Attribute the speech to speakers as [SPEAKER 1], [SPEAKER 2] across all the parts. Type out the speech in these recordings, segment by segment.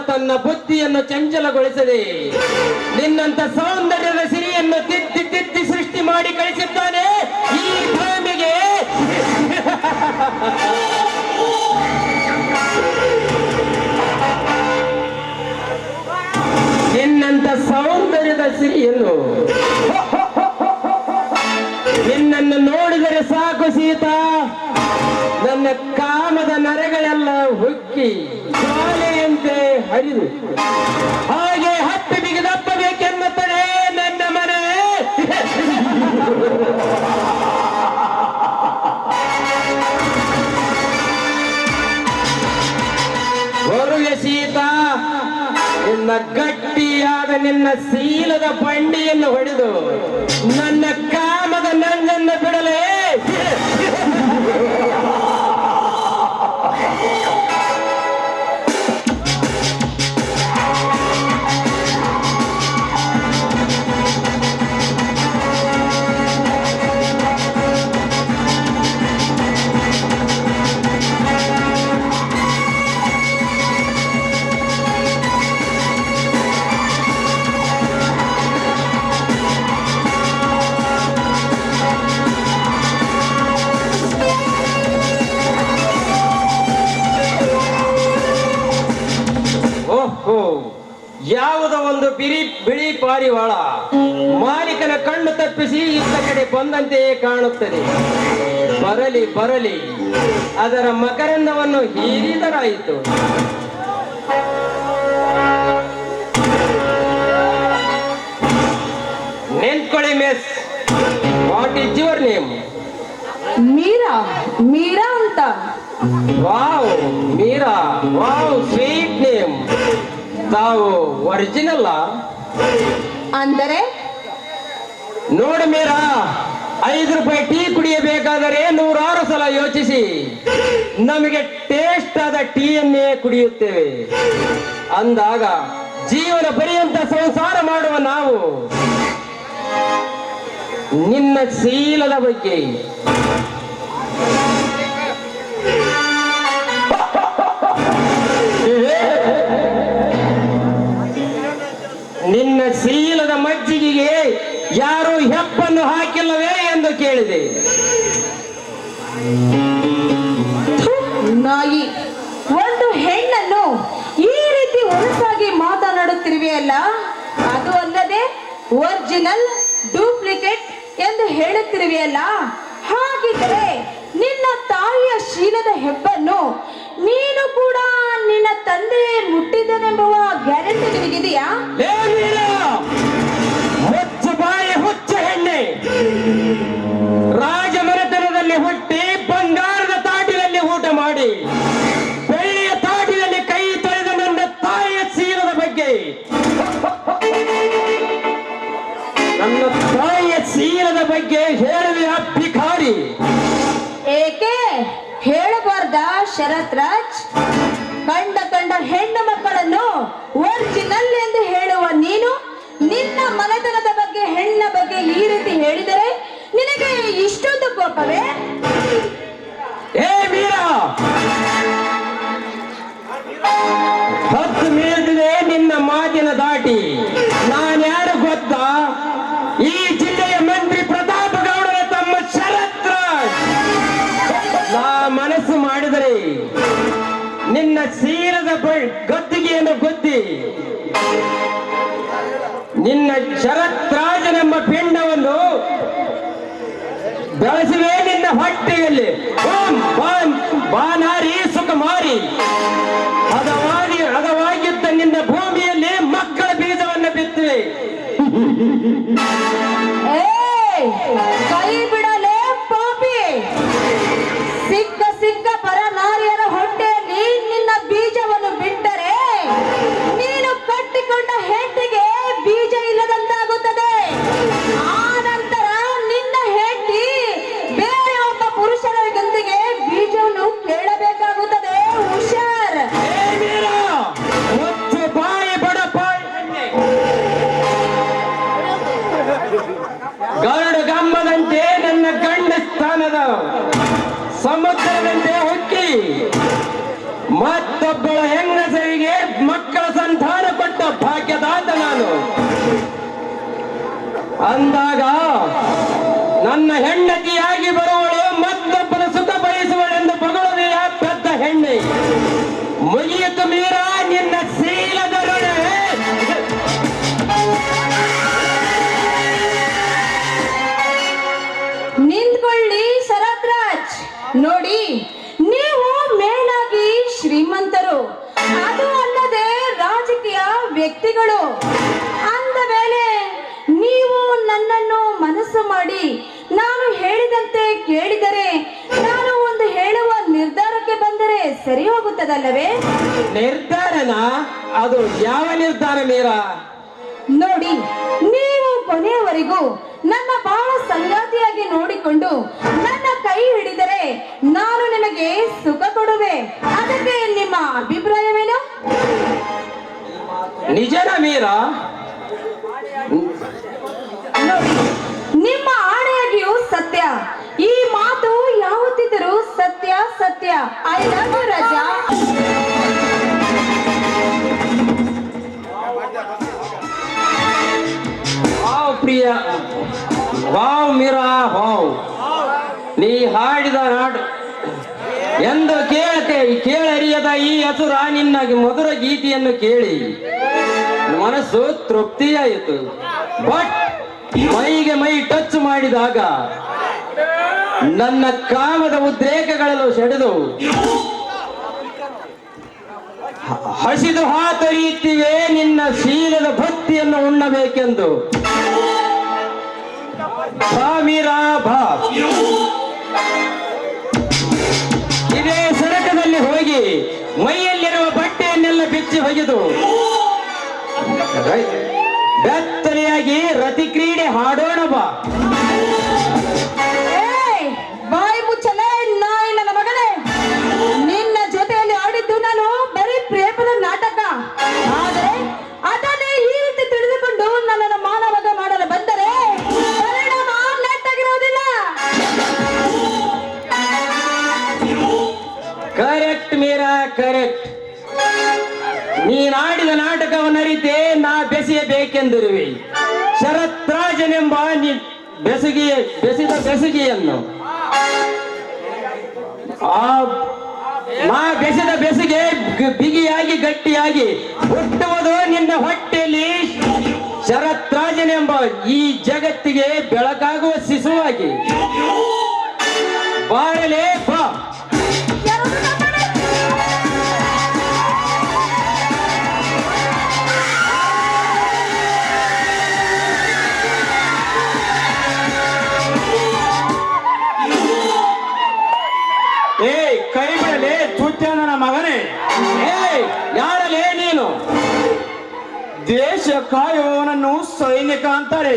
[SPEAKER 1] ತನ್ನ ಬುದ್ಧಿಯನ್ನು ಚಂಚಲಗೊಳಿಸದೆ ನಿನ್ನಂತ ಸೌಂದರ್ಯದ ಸಿರಿಯನ್ನು ತಿದ್ದಿ ತಿದ್ದಿ ಸೃಷ್ಟಿ ಮಾಡಿ ಕಳಿಸಿದ್ದಾನೆ ಈ ಭೂಮಿಗೆ. ನಿನ್ನಂತ ಸೌಂದರ್ಯದ ಸಿರಿಯನ್ನು ನಿನ್ನನ್ನು ನೋಡಿದರೆ ಸಾಕು ಸೀತಾ, ನನ್ನ ಕಾಮದ ನರೆಗಳೆಲ್ಲ ಹುಕ್ಕಿ ಶಾಲೆಯಂತೆ ಹರಿದು ಹಾಗೆ ಹತ್ತಿ ಬಿಗಿದಪ್ಪಬೇಕೆನ್ನುತ್ತದೆ ನನ್ನ ಮನೆ. ಹೊರಗೆ ಸೀತಾ, ನಿನ್ನ ಗಟ್ಟಿಯಾದ ನಿನ್ನ ಶೀಲದ ಬಂಡಿಯನ್ನು ಹೊಡೆದು ನನ್ನ ಕಾಮದ ನಂಜನ್ನು ಬಿಡಲೇ. ಯಾವುದೋ ಒಂದು ಬಿಳಿ ಪಾರಿವಾಳ ಮಾಲೀಕನ ಕಣ್ಣು ತಪ್ಪಿಸಿ ಇತ್ತ ಕಡೆ ಬಂದಂತೆಯೇ ಕಾಣುತ್ತದೆ. ಬರಲಿ ಬರಲಿ, ಅದರ ಮಕರಂದವನ್ನು ಹೀರಿದರಾಯಿತು. ನೆನ್ಕೊಳ್ಳಿ miss, what is your name?
[SPEAKER 2] Meera. Meera ಅಂತ.
[SPEAKER 1] Wow Meera, wow sweet name. ತಾವು ಒರಿಜಿನಲ್
[SPEAKER 2] ಅಂದರೆ?
[SPEAKER 1] ನೋಡಿ ಮೀರಾ, 5 ರೂಪಾಯಿ ಟೀ ಕುಡಿಯಬೇಕಾದರೆ 106 ಸಲ ಯೋಚಿಸಿ ನಮಗೆ ಟೇಸ್ಟ್ ಆದ ಟೀಯನ್ನೇ ಕುಡಿಯುತ್ತೇವೆ. ಅಂದಾಗ ಜೀವನ ಪರ್ಯಂತ ಸಂಸಾರ ಮಾಡುವ ನಾವು ನಿನ್ನ ಶೀಲದ ಬಗ್ಗೆ ನಿನ್ನ ಶೀಲದ ಮಜ್ಜಿಗೆಗೆ ಯಾರು ಹೆಪ್ಪನ್ನು ಹಾಕಿಲ್ಲವೇ ಎಂದು ಕೇಳಿದೆ.
[SPEAKER 2] ನಾಯಿ, ಒಂದು ಹೆಣ್ಣನ್ನು ಈ ರೀತಿ ಹೊಲಸಾಗಿ ಮಾತನಾಡುತ್ತಿರುವೆಯಲ್ಲ, ಅದು ಅಲ್ಲದೆ ಒರಿಜಿನಲ್ ಡೂಪ್ಲಿಕೇಟ್ ಎಂದು ಹೇಳುತ್ತಿರುವೆಯಲ್ಲ, ಹಾಗಿದ್ದರೆ ನಿನ್ನ ತಾಯಿಯ ಶೀಲದ ಹೆಬ್ಬನ್ನು ನೀನು ಕೂಡ ನಿನ್ನ ತಂದೆ ಮುಟ್ಟಿದನೆಂಬುವ ಗ್ಯಾರಂಟಿ ನಿನಗಿದೆಯಾ?
[SPEAKER 1] ಹುಚ್ಚು ಬಾಯಿ ಹುಚ್ಚ ಹೆಣ್ಣೆ, ರಾಜಮನೆತನದಲ್ಲಿ ಹುಟ್ಟಿ ಬಂಗಾರದ ತಾಟಿನಲ್ಲಿ ಊಟ ಮಾಡಿ ಬೆಳ್ಳಿಯ ತಾಟಿನಲ್ಲಿ ಕೈ ತೊಳೆದ ನನ್ನ ತಾಯಿಯ ಶೀಲದ ಬಗ್ಗೆ, ನನ್ನ ತಾಯಿಯ ಶೀಲದ ಬಗ್ಗೆ ಹೇಳುವೆ ಅಭಿಕಾರಿ?
[SPEAKER 2] ಏಕೆ ಹೇಳಬಾರ್ದ ಶರತ್ ರಾಜ್? ಕಂಡ ಹೆಣ್ಣು ಮಕ್ಕಳನ್ನು ಒರಿಜಿನಲ್ ಎಂದು ಹೇಳುವ ನೀನು ನಿನ್ನ ಮನೆತನದ ಬಗ್ಗೆ, ಹೆಣ್ಣ ಬಗ್ಗೆ ಈ ರೀತಿ ಹೇಳಿದರೆ ನಿನಗೆ ಇಷ್ಟೊಂದು ಕೋಪವೇ?
[SPEAKER 1] ಏ ಮೀರಾ, ಹತ್ತು ಮೀರಿದಿದೆ ನಿನ್ನ ಮಾತಿನ ದಾಟಿ. ನಾನ್ಯಾರು ಗೊತ್ತಾ? ಈ ಜಿಲ್ಲೆಯ ಮಂತ್ರಿ ಪ್ರತಾಪ ಗೌಡರ ತಮ್ಮ ಶರತ್ ರಾಜ್. ನಾ ಮನಸ್ಸು ಮಾಡಿದರೆ ನಿನ್ನ ಶೀಲದ ಗದ್ದಿಗೆಯನ್ನು ಗೊತ್ತಿ ನಿನ್ನ ಶರತ್ ರಾಜನೆಂಬ ಪಿಂಡವನ್ನು ಬೆಳೆಸುವೆ ನಿನ್ನ ಹೊಟ್ಟೆಯಲ್ಲಿ. ಬಾನಾರಿ ಸುಖಮಾರಿ ಹದವಾಗಿದ್ದ ನಿನ್ನ ಭೂಮಿಯಲ್ಲಿ ಮಕ್ಕಳ ಬೀಜವನ್ನು ಬಿತ್ತುವೆ.
[SPEAKER 2] ಕೈ ಬಿಡಲೇ ಪಾಪಿ, ಸಿಕ್ಕ ಪರ ನಾರಿಯರ ಹೊಟ್ಟೆಯಲ್ಲಿ ನಿನ್ನ ಬೀಜವನ್ನು ಬಿಟ್ಟರೆ ನೀನು ಕಟ್ಟಿಕೊಂಡ ಹೆಂಡತಿಗೆ ಬೀಜ ಇಲ್ಲದಂತಾಗುತ್ತದೆ. ಆ ನಂತರ ನಿನ್ನ ಹೆಂಡತಿ ಬೇರೆ ಒಬ್ಬ ಪುರುಷರ ಗಂದಿಗೆ ಬೀಜವನ್ನು ಕೇಳಬೇಕಾಗುತ್ತದೆ. ಹುಷಾರ್.
[SPEAKER 1] ಬಾಯಿ ಬಡ ಬಾಯಿ ಅಂದಾಗ ನನ್ನ ಹೆಂಡತಿಯಾಗಿ ಬರುವಳು ಮತ್ತೊಬ್ಬನ ಸುಖ ಬಯಸುವಳೆಂದು ಬಗಳುವೆಯ ಪೆದ್ದ ಹೆಣ್ಣೆ. ಮುಗಿಯಿತು ಮೀರ ನಿನ್ನ ಶೀಲದ ಋಣೆ.
[SPEAKER 2] ನಿಂತ್ಕೊಳ್ಳಿ ಶರತ್ರಾಜ್. ನೋಡಿ, ನೀವು ಮೇಲಾಗಿ ಶ್ರೀಮಂತರು, ಅದು ಅಲ್ಲದೆ ರಾಜಕೀಯ ವ್ಯಕ್ತಿಗಳು. ಅಂದ ಮೇಲೆ ನೀವು ನನ್ನನ್ನು ಮನಸ್ಸು ಮಾಡಿ ನಾನು ಹೇಳಿದಂತೆ ಕೇಳಿದರೆ, ನಾನು ಒಂದು ಹೇಳುವ ನಿರ್ಧಾರಕ್ಕೆ ಬಂದರೆ ಸರಿ ಹೋಗುತ್ತದಲ್ಲವೇ?
[SPEAKER 1] ನಿರ್ಧಾರನ? ಅದು ಯಾವ ನಿರ್ಧಾರ ಮೀರಾ?
[SPEAKER 2] ನೋಡಿ, ನೀವು ಕೊನೆಯವರೆಗೂ ನನ್ನ ಬಾಳ ಸಂಗಾತಿಯಾಗಿ ನೋಡಿಕೊಂಡು ನನ್ನ ಕೈ ಹಿಡಿದರೆ ನಾನು ನಿಮಗೆ ಸುಖ ಕೊಡುವೆ. ಅದಕ್ಕೆ ನಿಮ್ಮ ಅಭಿಪ್ರಾಯವೇನು?
[SPEAKER 1] ನಿಜನ ಮೀರಾ?
[SPEAKER 2] ನೋಡಿ, ನಿಮ್ಮ ಆಣೆಯಾಗಿಯೂ ಸತ್ಯ. ಈ ಮಾತು ಯಾವತ್ತಿದ್ದರೂ ಸತ್ಯ ಸತ್ಯ. I love you Raja.
[SPEAKER 1] Wow Priya, wow Meera, wow. ನೀ ಹಾಡಿದ ನಾಡು ಎಂದು ಕೇಳರಿಯದ ಈ ಹಸುರ ನಿನ್ನ ಮಧುರ ಗೀತೆಯನ್ನು ಕೇಳಿ ಮನಸ್ಸು ತೃಪ್ತಿಯಾಯಿತು. ಬಟ್ ಮೈಗೆ ಮೈ ಟಚ್ ಮಾಡಿದಾಗ ನನ್ನ ಕಾಮದ ಉದ್ರೇಕಗಳೆಲ್ಲ ಸೆಳೆದು ಹಸಿದು ಹಾತೊರೆಯುತ್ತಿವೆ ನಿನ್ನ ಶೀಲದ ಭಕ್ತಿಯನ್ನು ಉಣ್ಣಬೇಕೆಂದು. ಬಾ ಮೀರಾ ಬಾ, ಇದೇ ಸರಕದಲ್ಲಿ ಹೋಗಿ ಮೈಯಲ್ಲಿರುವ ಬಟ್ಟೆಯನ್ನೆಲ್ಲ ಬಿಚ್ಚಿ ಒಗೆದು ಬೆತ್ತಲೆಯಾಗಿ ರತಿ ಕ್ರೀಡೆ ಹಾಡೋಣ ಬಾ.
[SPEAKER 2] ಏಯ್, ಬಾಯಿ ಮುಚ್ಚಲೇ ನಾಯಿ ನನ್ನ ಮಗನೇ. ನಿನ್ನ ಜೊತೆಯಲ್ಲಿ ಆಡಿದ್ದು ನಾನು ಬರೀ ಪ್ರೇಮದ ನಾಟಕ. ಆದರೆ ಅದನ್ನೇ ಈ ರೀತಿ ತಿಳಿದುಕೊಂಡು ನನ್ನನ್ನು ಮಾನವಗ ಮಾಡಲು ಬಂದರೆ ಪರಿಣಾಮ ನೆಟ್ಟಾಗಿರುವುದಿಲ್ಲ.
[SPEAKER 1] Correct Meera, correct. ನೀನಾಡಿದ ನಾಟಕವನ್ನು ಅರಿತೆ ನಾ ಬೆಸೆಯಬೇಕೆಂದಿರುವೆ. ಶರತ್ರಾಜನೆಂಬ ಬೆಸೆದ ಬೆಸುಗೆಯನ್ನು ನಾ ಬೆಸೆದ ಬೆಸುಗೆ ಬಿಗಿಯಾಗಿ ಗಟ್ಟಿಯಾಗಿ ಹುಟ್ಟುವುದು ನಿನ್ನ ಹೊಟ್ಟೆಯಲ್ಲಿ ಶರತ್ರಾಜನೆಂಬ ಈ ಜಗತ್ತಿಗೆ ಬೆಳಕಾಗುವ ಶಿಶುವಾಗಿ. ಬಾರಲೇ ಬಾ.
[SPEAKER 3] ಏಯ್, ಕೈ ಬಿಡಲೇ ಚುಚ್ಚ ನನ್ನ ಮಗನೇ.
[SPEAKER 1] ಏಯ್, ಯಾರಲೇ ನೀನು?
[SPEAKER 3] ದೇಶ ಕಾಯುವವನನ್ನು ಸೈನಿಕ ಅಂತಾರೆ,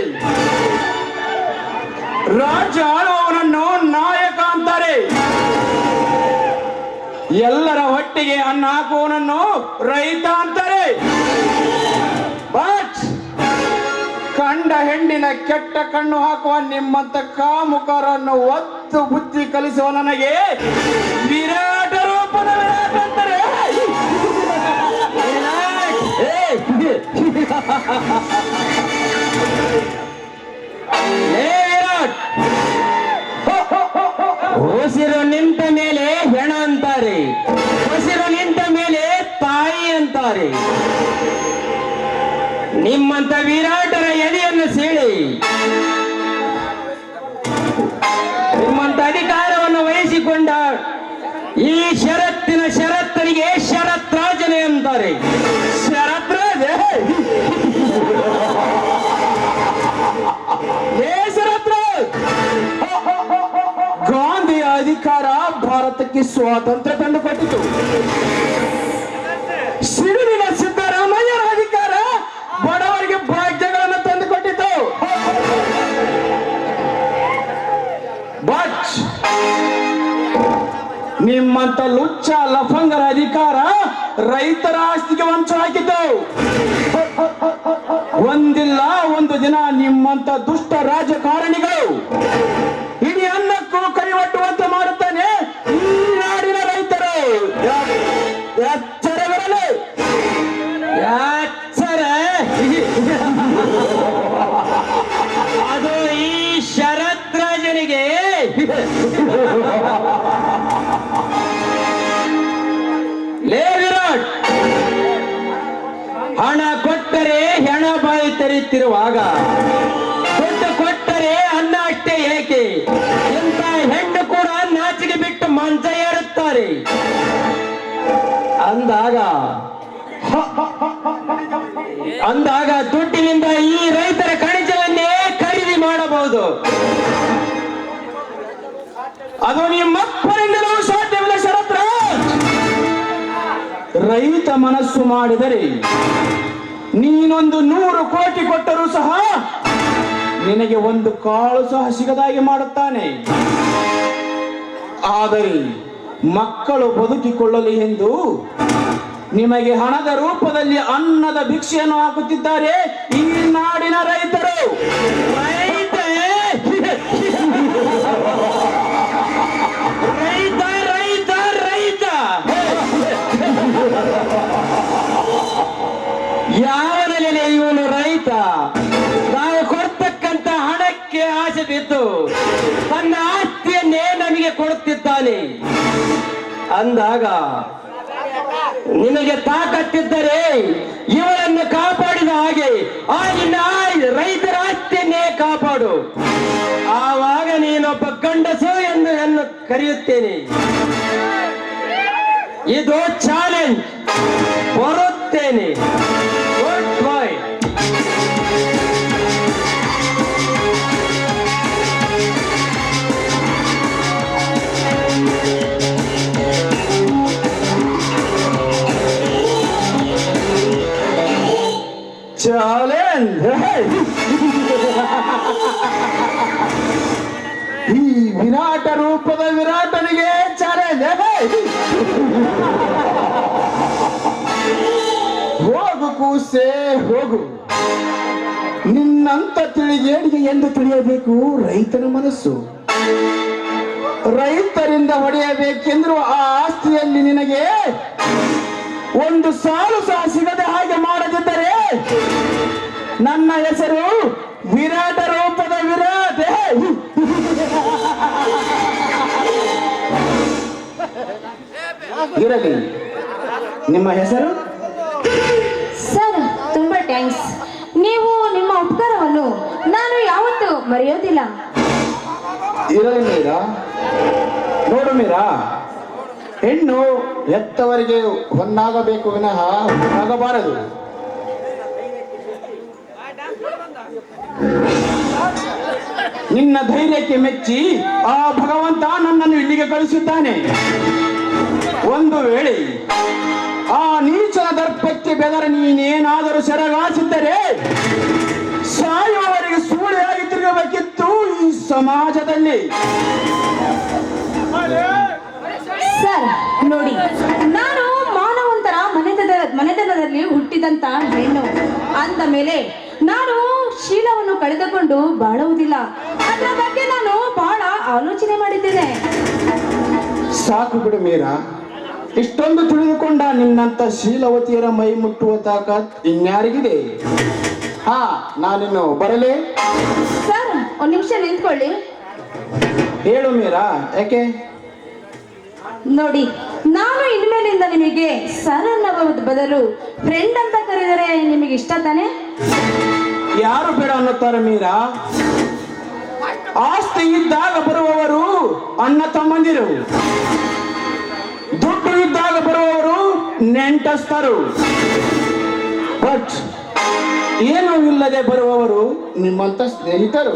[SPEAKER 3] ರಾಜ್ಯ ಆಳುವವನನ್ನು ನಾಯಕ ಅಂತಾರೆ, ಎಲ್ಲರ ಹೊಟ್ಟೆಗೆ ಅನ್ನ ಹಾಕುವವನನ್ನು ರೈತ ಅಂತಾರೆ. ಬಟ್ ಕಂಡ ಹೆಣ್ಣಿನ ಕೆಟ್ಟ ಕಣ್ಣು ಹಾಕುವ ನಿಮ್ಮಂತ ಕಾಮುಕರನ್ನು ಒತ್ತು ಬುದ್ಧಿ ಕಲಿಸುವ ನನಗೆ ವಿರಾಟ ರೂಪದ ವಿರಾಟ್ ಅಂತಾರೆ.
[SPEAKER 1] ವಿರಾಟ್, ಉಸಿರು ನಿಂತ ಮೇಲೆ ಹೆಣ ಅಂತಾರೆ, ಉಸಿರು ನಿಂತ ಮೇಲೆ ತಾಯಿ ಅಂತಾರೆ. ನಿಮ್ಮಂತ ವಿರಾಟರ ಎದೆಯನ್ನು ಸೀಳಿ ನಿಮ್ಮಂತ ಅಧಿಕಾರವನ್ನು ವಹಿಸಿಕೊಂಡ ಈ ಷರತ್ತನಿಗೆ ಶರತ್ರಾಜನೇ ಅಂತಾರೆ.
[SPEAKER 3] ಶರತ್ರಾಜ, ಶರತ್ರಾಜ್, ಗಾಂಧಿಯ ಅಧಿಕಾರ ಭಾರತಕ್ಕೆ ಸ್ವಾತಂತ್ರ್ಯ ತಂದುಕೊಟ್ಟಿತು. ಸಿಡಿಲಿನ ಸಿದ್ದರಾಮಯ್ಯರ ಅಧಿಕಾರ ಬಡವರಿಗೆ ಭಾಗ್ಯಗಳನ್ನು ತಂದುಕೊಟ್ಟಿತು. ಬಟ್ ನಿಮ್ಮಂತ ಲುಚ್ಚ ಲಫಂಗರ ಅಧಿಕಾರ ರೈತರ ಆಸ್ತಿಗೆ ವಂಚ ಹಾಕಿದ್ದು. ಒಂದಿಲ್ಲ ಒಂದು ದಿನ ನಿಮ್ಮಂತ ದುಷ್ಟ ರಾಜಕಾರಣಿಗಳು ಇಡೀ ಅನ್ನಕ್ಕೂ ಕೈವಟ್ಟುವಂತೆ ಮಾಡುತ್ತಾನೆ ಈ ನಾಡಿನ ರೈತರು. ಎಚ್ಚರ ಬರಲಿ,
[SPEAKER 1] ಎಚ್ಚರ. ಲೇ ವಿರಾಟ್, ಹಣ ಕೊಟ್ಟರೆ ಹೆಣ ಬಾಯಿ ತೆರೆಯುತ್ತಿರುವಾಗ ದುಡ್ಡು ಕೊಟ್ಟರೆ ಅನ್ನ ಅಷ್ಟೇ ಏಕೆ? ಇಂಥ ಹೆಣ್ಣು ಕೂಡ ನಾಚಿಗೆ ಬಿಟ್ಟು ಮಂಚ ಏರುತ್ತಾರೆ. ಅಂದಾಗ ದುಡ್ಡಿನಿಂದ ಈ ರೈತರ ಖನಿಜವನ್ನೇ ಖರೀದಿ ಮಾಡಬಹುದು. ಅದು ನಿಮ್ಮಪ್ಪನಿಂದಲೂ ಸಾಧ್ಯವಿಲ್ಲ ಶರತ್ರಾಜ್.
[SPEAKER 3] ರೈತ ಮನಸ್ಸು ಮಾಡಿದರೆ ನೀನೊಂದು 100 ಕೋಟಿ ಕೊಟ್ಟರೂ ಸಹ ನಿನಗೆ ಒಂದು ಕಾಳು ಸಹ ಸಿಗದಾಗಿ ಮಾಡುತ್ತಾನೆ. ಆದರೆ ಮಕ್ಕಳು ಬದುಕಿಕೊಳ್ಳಲಿ ಎಂದು ನಿಮಗೆ ಹಣದ ರೂಪದಲ್ಲಿ ಅನ್ನದ ಭಿಕ್ಷೆಯನ್ನು ಹಾಕುತ್ತಿದ್ದಾರೆ ಈ ನಾಡಿನ ರೈತರು.
[SPEAKER 1] ರೈತ ರೈತ ರೈತ ರೈತ ಯಾವ ನೆಲೆಯಲ್ಲಿ ಇವನು ರೈತ? ನಾವು ಕೊಡ್ತಕ್ಕಂತ ಹಣಕ್ಕೆ ಆಸೆ ಬಿದ್ದು ತನ್ನ ಆಸ್ತಿಯನ್ನೇ ನಮಗೆ ಕೊಡುತ್ತಿದ್ದಾನೆ. ಅಂದಾಗ ನಿನಗೆ ತಾಕತ್ತಿದ್ದರೆ ಇವಳನ್ನು ಕಾಪಾಡಿದ ಹಾಗೆ ಆಗಿನ ರೈತರ ಆಸ್ತಿಯನ್ನೇ ಕಾಪಾಡು. ಆವಾಗ ನೀನೊಬ್ಬ ಗಂಡಸು ಎಂದು ನಾನು ಕರೆಯುತ್ತೇನೆ. ಇದು ಚಾಲೆಂಜ್. ಬರುತ್ತೇನೆ. ಗುಡ್ ಬಾಯ್.
[SPEAKER 3] ಚಾಲೆಂಜ್. ಈ ವಿರಾಟ ರೂಪದ ವಿರಾಟನಿಗೆ ಚಾಲೆಂಜ್. ಹೋಗು ಕೂಸೆ ಹೋಗು. ನಿನ್ನಂತ ತಿಳಿಗೇಡಿಗೆ ಎಂದು ತಿಳಿಯಬೇಕು ರೈತನ ಮನಸ್ಸು. ರೈತರಿಂದ ಹೊಡೆಯಬೇಕೆಂದ್ರು ಆ ಆಸ್ತಿಯಲ್ಲಿ ನಿನಗೆ ಒಂದು ಸಾಲು ಸಹ ಸಿಗದೆ ಹಾಗೆ ಮಾಡದಿದ್ದರೆ ನನ್ನ ಹೆಸರು ವಿರಾಟ ರೂಪದ ವಿರಾಟ್. ಇರಲಿ, ನಿಮ್ಮ ಹೆಸರು?
[SPEAKER 2] ಸರ್, ತುಂಬಾ ಥ್ಯಾಂಕ್ಸ್. ನೀವು ನಿಮ್ಮ ಉಪಕಾರವನ್ನು ನಾನು ಯಾವತ್ತೂ ಮರೆಯೋದಿಲ್ಲ.
[SPEAKER 3] ಇರಲಿ ಮೀರಾ. ನೋಡು ಮೀರಾ, ಹೆಣ್ಣು ಹೆತ್ತವರಿಗೆ ಹೊನ್ನಾಗಬೇಕು ವಿನಃ ಹೊನ್ನಾಗಬಾರದು. ನಿನ್ನ ಧೈರ್ಯಕ್ಕೆ ಮೆಚ್ಚಿ ಆ ಭಗವಂತ ನನ್ನನ್ನು ಇಲ್ಲಿಗೆ ಕಳಿಸಿದ್ದಾನೆ. ಒಂದು ವೇಳೆ ಆ ನೀಚನ ದರ್ಪಕ್ಕೆ ಬೆದರ ನೀನೇನಾದರೂ ಸೆರಗಾಸಿದ್ದರೆ ಸಾಯುವವರೆಗೆ ಸೂಳೆಯಾಗಿ ತಿರುಗಬೇಕಿತ್ತು ಈ ಸಮಾಜದಲ್ಲಿ.
[SPEAKER 2] ಸರ್ ನೋಡಿ, ನಾನು ಮಾನವಂತರ ಮನೆತನದಲ್ಲಿ ಹುಟ್ಟಿದಂತ ಹೆಣ್ಣು ಅಂದ ಮೇಲೆ ನಾನು ಶೀಲವನ್ನು ಕಳೆದುಕೊಂಡು ಬಾಳುವುದಿಲ್ಲ. ಅದರ ಬಗ್ಗೆ ನಾನು ಬಹಳ ಆಲೋಚನೆ ಮಾಡಿದ್ದೇನೆ.
[SPEAKER 3] ಸಾಕು ಬಿಡು ಮೀರಾ. ಇಷ್ಟೊಂದು ತಿಳಿದುಕೊಂಡ ನಿನ್ನಂತ ಶೀಲವತಿಯರ ಮೈ ಮುಟ್ಟುವ ತಾಕತ್ ಇನ್ಯಾರಿಗಿದೆ? ಹಾ, ನಾನಿನ್ನು ಬರಲೇ?
[SPEAKER 2] ಸರ್, ಒಂದು ನಿಮಿಷ ನಿಂತ್ಕೊಳ್ಳಿ.
[SPEAKER 3] ಹೇಳು ಮೀರಾ, ಯಾಕೆ?
[SPEAKER 2] ನೋಡಿ, ನಾನು ಇನ್ಮೇಲಿಂದ ನಿಮಗೆ ಸರ್ ಅನ್ನೋ ಬದಲು ಫ್ರೆಂಡ್ ಅಂತ ಕರೆದರೆ ನಿಮಗೆ ಇಷ್ಟ ತಾನೆ?
[SPEAKER 3] ಯಾರು ಬೇಡ ಅನ್ನುತ್ತಾರೆ ಮೀರಾ? ಆಸ್ತಿ ಇದ್ದಾಗ ಬರುವವರು ಅಣ್ಣ ತಮ್ಮಂದಿರು, ದುಡ್ಡು ಇದ್ದಾಗ ಬರುವವರು ನೆಂಟಸ್ಥರು. ಬಟ್ ಏನೂ ಇಲ್ಲದೆ ಬರುವವರು ನಿಮ್ಮಂತ ಸ್ನೇಹಿತರು.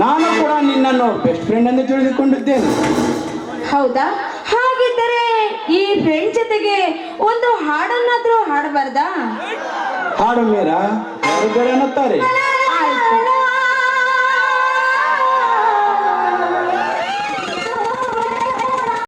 [SPEAKER 3] ನಾನು ಕೂಡ ನಿನ್ನನ್ನು ಬೆಸ್ಟ್ ಫ್ರೆಂಡ್ ಎಂದು ತಿಳಿದುಕೊಂಡಿದ್ದೇನೆ.
[SPEAKER 2] ಹೌದಾ? ಹಾಗಿದ್ದರೆ ಈ ಫ್ರೆಂಡ್ ಜೊತೆಗೆ ಒಂದು ಹಾಡನ್ನಾದ್ರೂ ಹಾಡಬಾರ್ದಾ?
[SPEAKER 3] ಹಾಡು ಮೀರಾ, ಯಾರು ಬೇರೆ ಅನ್ನುತ್ತಾರೆ?